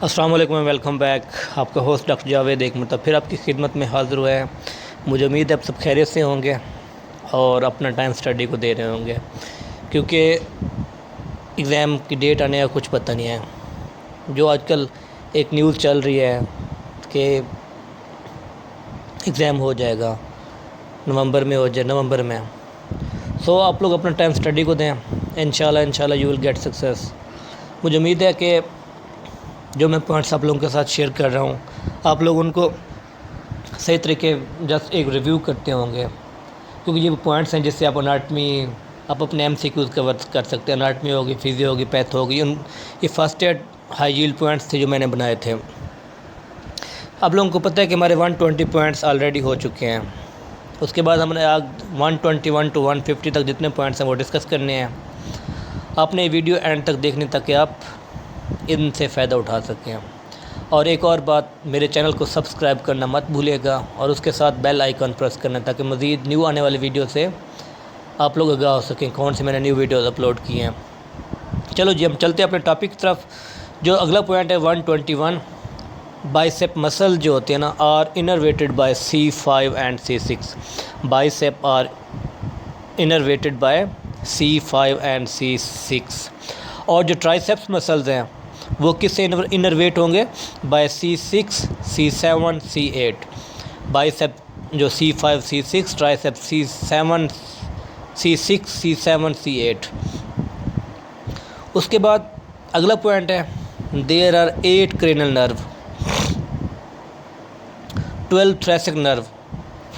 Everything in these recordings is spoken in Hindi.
अस्सलाम वालेकुम, वेलकम बैक। आपका होस्ट डॉक्टर जावेद एक मतलब फिर आपकी खिदमत में हाज़िर हुआ है। मुझे उम्मीद है आप सब खैरियत से होंगे और अपना टाइम स्टडी को दे रहे होंगे, क्योंकि एग्ज़ाम की डेट आने का कुछ पता नहीं है। जो आजकल एक न्यूज़ चल रही है कि एग्ज़ाम हो जाएगा नवंबर में, नवंबर में। सो आप लोग अपना टाइम स्टडी को दें, इंशाल्लाह यू विल गेट सक्सेस। मुझे उम्मीद है कि जो मैं पॉइंट्स आप लोगों के साथ शेयर कर रहा हूँ, आप लोग उनको सही तरीके जस्ट एक रिव्यू करते होंगे, क्योंकि ये पॉइंट्स हैं जिससे आप अनाटमी, आप अपने MCQs कवर कर सकते हैं। अनाटमी होगी, फिजियो होगी, पैथ होगी, ये first aid high yield points थे जो मैंने बनाए थे। आप लोगों को पता है कि हमारे 120 पॉइंट्स ऑलरेडी हो चुके हैं। उसके बाद हमने आज 121 to 150 तक जितने पॉइंट्स हैं वो डिस्कस करने हैं। आपने वीडियो एंड तक देखने ताकि आप इनसे फ़ायदा उठा सकें। और एक और बात, मेरे चैनल को सब्सक्राइब करना मत भूलिएगा और उसके साथ बेल आइकन प्रेस करना, ताकि मज़ीद न्यू आने वाली वीडियो से आप लोग आगाह हो सकें कौन से मैंने न्यू वीडियोज़ अपलोड किए हैं। चलो जी, हम चलते हैं अपने टॉपिक की तरफ। जो अगला पॉइंट है 121, बाइसेप मसल जो होते हैं ना are innervated by C5 and C6। Bicep are innervated by C5 and C6। और जो ट्राइसेप्स मसल्स हैं वो किससे इनरवेट होंगे? Bye C6, C7, C8। Bicep जो C5, C6, tricep C7, C6, C7, C8। उसके बाद अगला पॉइंट है there are 8 cranial nerve, 12 thoracic nerve,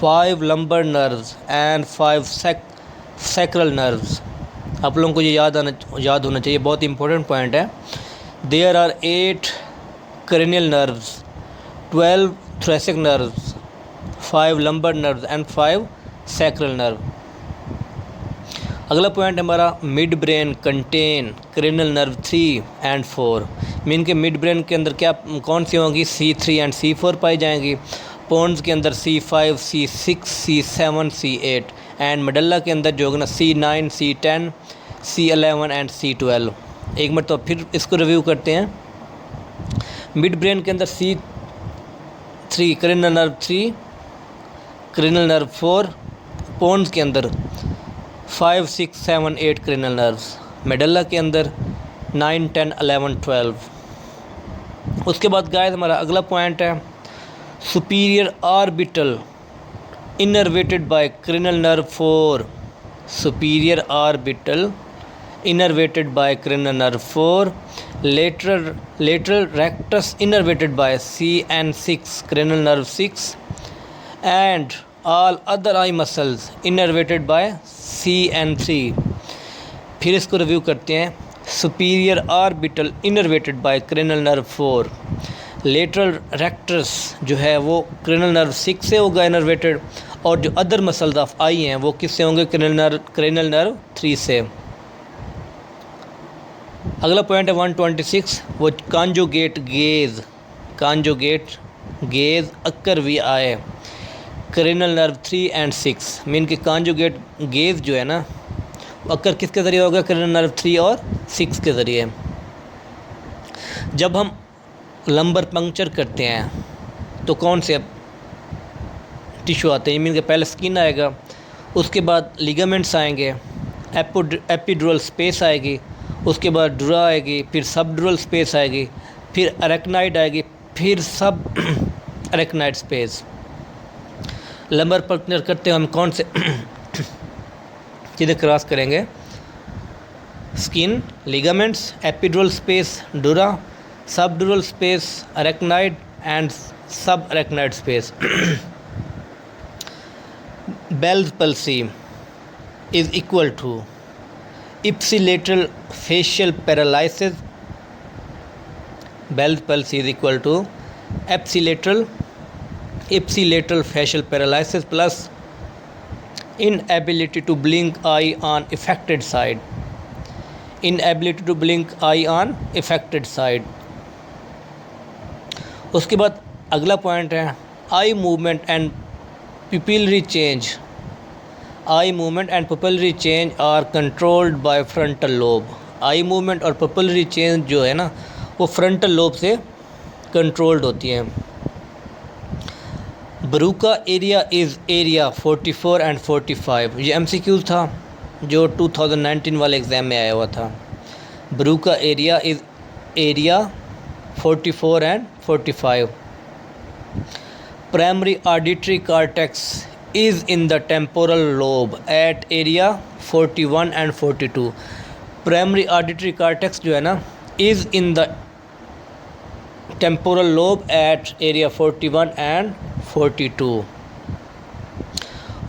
5 lumbar nerves and 5 sacral nerves. आप लोगों को ये याद होना चाहिए, बहुत इंपॉर्टेंट पॉइंट है। There are 8 cranial nerves, 12 thoracic nerves, 5 lumbar nerves and 5 sacral nerve। अगला पॉइंट हमारा mid brain contain cranial nerve 3 and 4। Mean के मिड ब्रेन के अंदर क्या कौन सी होंगी? C3 and C4 पाई जाएंगी। पोन्स के अंदर C5, C6, C7, C8 and मेडल्ला के अंदर जो होगा ना C9, C10, C11 and C12। एक मिनट तो फिर इसको रिव्यू करते हैं। मिड ब्रेन के अंदर C3 cranial nerve 3, cranial nerve 4, pons के अंदर 5, 6, 7, 8 क्रेनियल नर्व्स, मेडल्ला के अंदर 9, 10, 11, 12। उसके बाद गाइस हमारा अगला पॉइंट है superior orbital innervated by cranial nerve 4। Superior orbital innervated by cranial nerve 4, lateral rectus innervated by C6 cranial nerve 6, and all other eye muscles innervated by C3। फिर इसको रिव्यू करते हैं। superior orbital innervated by cranial nerve 4, lateral rectus जो है वो cranial nerve 6 से होगा इनरवेटेड, और जो अदर मसल्स ऑफ आई हैं वो किससे होंगे? cranial nerve 3 से। अगला पॉइंट है 126, वो कॉन्जुगेट गेज अक्कर वी आए क्रेनियल नर्व 3 एंड 6। मीन कि कॉन्जुगेट गेज जो है ना अक्कर किसके ज़रिए होगा? क्रेनियल नर्व 3 और 6 के ज़रिए। जब हम लंबर पंक्चर करते हैं तो कौन से टिश्यू आते हैं? मीन कि पहले स्किन आएगा, उसके बाद लिगामेंट्स आएंगे, एपिड्यूरल स्पेस आएगी, उसके बाद ड्यूरा आएगी, फिर सबड्यूरल स्पेस आएगी, फिर अरेक्नाइड आएगी, फिर सब अरेक्नाइड स्पेस। लंबर पंक्चर करते हैं हम कौन से चीज़ें क्रॉस करेंगे? Skin, ligaments, epidural space, dura, subdural space, arachnoid and sub arachnoid space. Bell's palsy is equal to ipsilateral facial paralysis। Bell's palsy is equal to ipsilateral facial paralysis plus inability to blink eye on affected side। inability to blink eye on affected side। उसके बाद अगला पॉइंट है eye movement and pupillary change। Eye movement and pupillary change are controlled by frontal lobe. Eye movement और पपिलरी चेंज जो है ना वो फ्रंटल लोब से कंट्रोल्ड होती हैं। बरूका एरिया इज़ एरिया 44 एंड 45, ये MCQ था जो 2019 वाले एग्ज़ाम में आया हुआ था। Broca area is area 44 and 45। Primary auditory cortex is in the temporal lobe at area 41 and 42। Primary auditory cortex जो है ना is in the temporal lobe at area 41 and 42।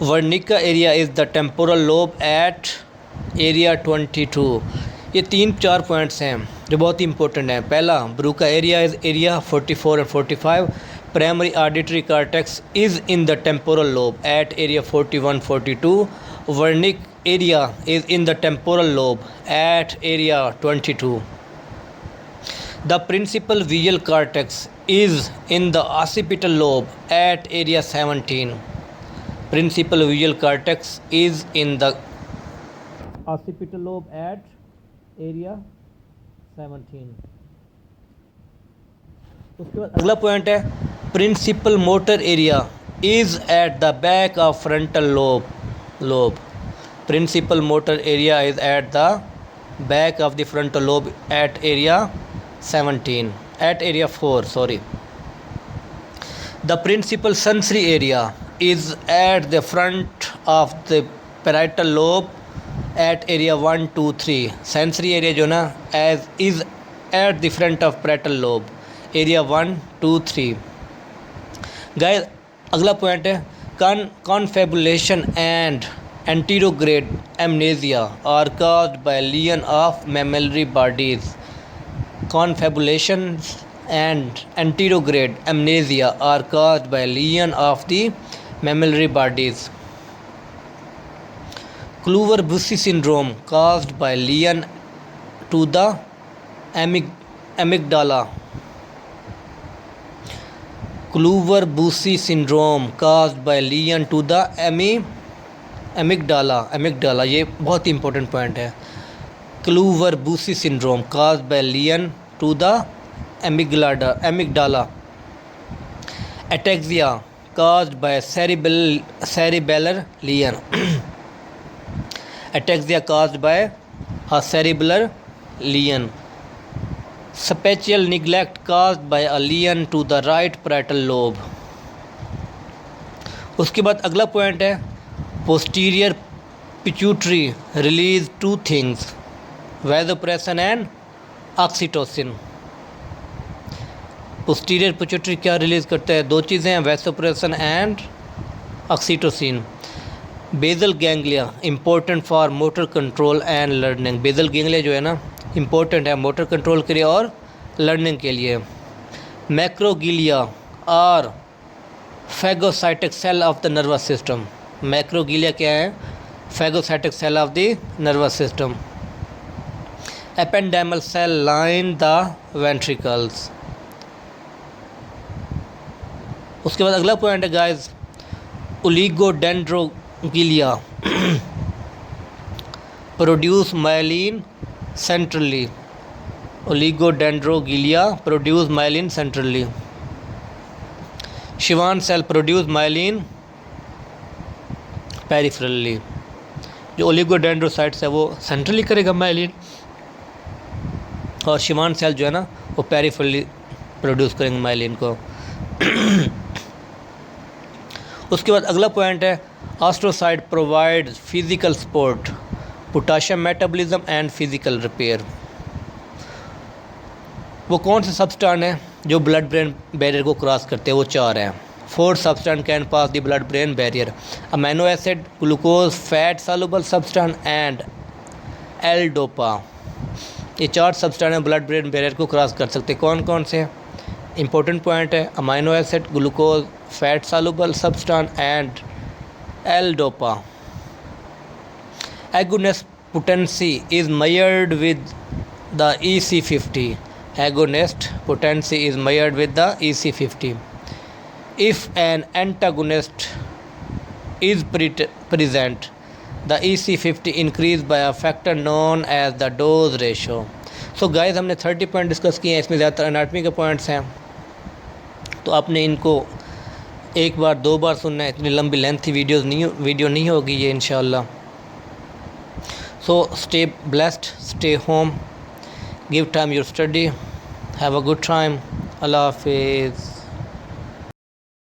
Wernicke area is the temporal lobe at area 22। ये 3-4 पॉइंट्स हैं जो बहुत ही इंपॉर्टेंट हैं। पहला, Broca area is area 44 and 45। Primary auditory cortex is in the temporal lobe at area 41, 42। Wernicke area is in the temporal lobe at area 22। The principal visual cortex is in the occipital lobe at area 17. Principal visual cortex is in the occipital lobe at area 17. उसके बाद अगला पॉइंट है principal motor area is at the back of frontal lobe. Principal motor area is at the back of the frontal lobe at area 17 at area 4 sorry. The principal sensory area is at the front of the parietal lobe at area 1, 2, 3. Sensory area जो ना as is at the front of parietal lobe area 1, 2, 3. Guys, अगला पॉइंट है confabulation and anterograde amnesia are caused by lesion of mammillary bodies. Confabulation and anterograde amnesia are caused by lesion of the mammillary bodies. Kluver-Bucy syndrome caused by lesion to the amygdala. Kluver-Bucy syndrome caused by lesion to the amygdala ये बहुत इंपॉर्टेंट पॉइंट है। Kluver-Bucy syndrome caused by lesion to the amygdala. Ataxia caused by cerebellar lesion. Ataxia caused by a cerebellar lesion. Spatial neglect caused by a lesion to the right parietal lobe. उसके बाद अगला पॉइंट है posterior pituitary release two things, vasopressin and oxytocin. Posterior pituitary क्या रिलीज़ करता है? दो चीज़ें हैं, vasopressin and oxytocin. Basal ganglia important for motor control and learning. Basal ganglia जो है ना इम्पोर्टेंट है मोटर कंट्रोल के लिए और लर्निंग के लिए। मैक्रोगिलिया और phagocytic cell of the nervous system. Microglia क्या है? Phagocytic cell of the nervous system. Ependymal cell line the ventricles. उसके बाद अगला पॉइंट है guys oligodendroglia produce myelin centrally. Oligodendroglia produce myelin centrally. Schwann cell produce myelin peripherally. जो ओलिगोडेंड्रोसाइट्स है वो सेंट्रली करेगा माइलिन, और शिवान सेल जो है ना वो पेरिफेरली प्रोड्यूस करेंगे माइलिन को। उसके बाद अगला पॉइंट है astrocyte provide physical support, potassium metabolism and physical repair. वो कौन से सब्सटेंस हैं जो ब्लड ब्रेन बैरियर को क्रॉस करते हैं? वो 4 हैं। 4 substance can pass the blood brain barrier, amino acid, glucose, fat soluble substance and L dopa. ये 4 सब्सटेंस ब्लड ब्रेन बैरियर को क्रॉस कर सकते हैं। कौन कौन से? इंपॉर्टेंट पॉइंट है amino acid, glucose, fat soluble substance and L dopa. Agonist potency is measured with the EC50. Agonist potency is measured with the EC50. If an antagonist is present, the EC50 increase by a factor known as the dose ratio. So guys, हमने 30 पॉइंट डिस्कस किए हैं, इसमें ज़्यादातर एनाटमी के पॉइंट्स हैं। तो आपने इनको एक बार 2 बार सुनना है, इतनी लंबी लेंथी वीडियो नहीं होगी ये इंशाल्लाह। So stay blessed, stay home, give time your study, have a good time. अल्लाह हाफिज़।